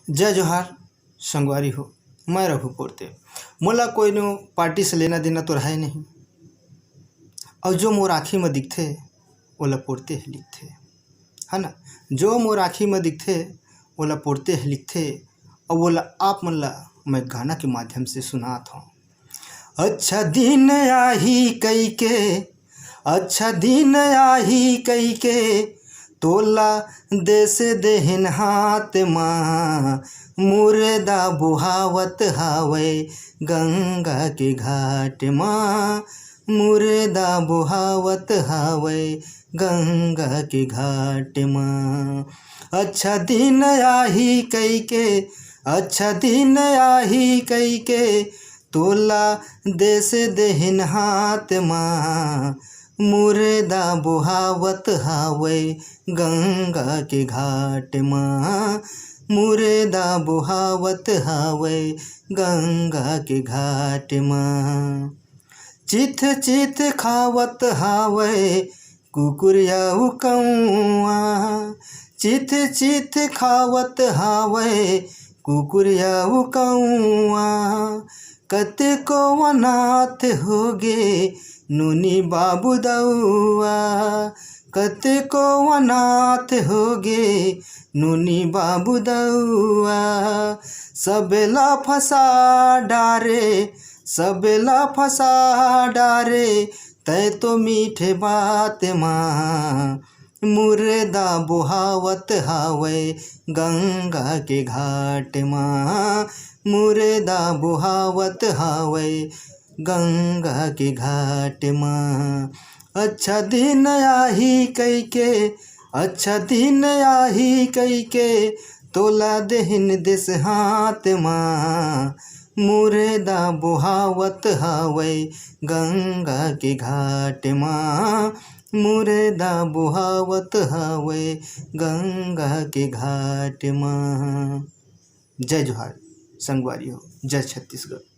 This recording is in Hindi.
जय जोहार संगवारी हो। मैं रघु पोरते मोला कोई नो पार्टी से लेना देना तो रहा नहीं। और जो मोर आँखी में दिखथे ओला पोरते ही लिखथे, है ना। जो मोर आँखी में दिखथे ओला पोरते ही लिखथे। और ओला आप मन ला मैं गाना के माध्यम से सुनात हूँ। अच्छा दिन आही कई के, अच्छा दिन आही कई के, तोला देश देहिन हाथ माँ, मुर्दा बुहावत हावे गंगा के घाट माँ, मुर्दा बुहावत हावे गंगा के घाट माँ। अच्छा दिन आही कई के, अच्छा दिन आही कई के, तोला देश देहिन हाथ माँ, मुर्दा बुहावत हावे गंगा के घाट माँ, मुर्दा बुहावत हावे गंगा के घाट माँ। चिथ चिथ खावत हावे कुकुरिया कौआ, चिथ चिथ खावत हावे कुकुरिया कौआ। कतेको अनाथ होगे नूनी बाबू दउआ, कतेको अनाथ होगे नूनी बाबू दउआ। सबेला फंसा डारे, सबेला फंसा डारे, तै तो मीठे बात माँ, मुर्दा बुहावत हावे गंगा के घाट माँ, मुर्दा बुहावत हावे गंगा के घाट माँ। अच्छा दिन आही कई के, अच्छा दिन आही कई के, तोला देहिन देश हाथ माँ, मुर्दा बुहावत हावे गंगा के घाट माँ, मुर्दा बुहावत हावे गंगा के घाट माँ। जय जोहार संगवारी हो। जय छत्तीसगढ़।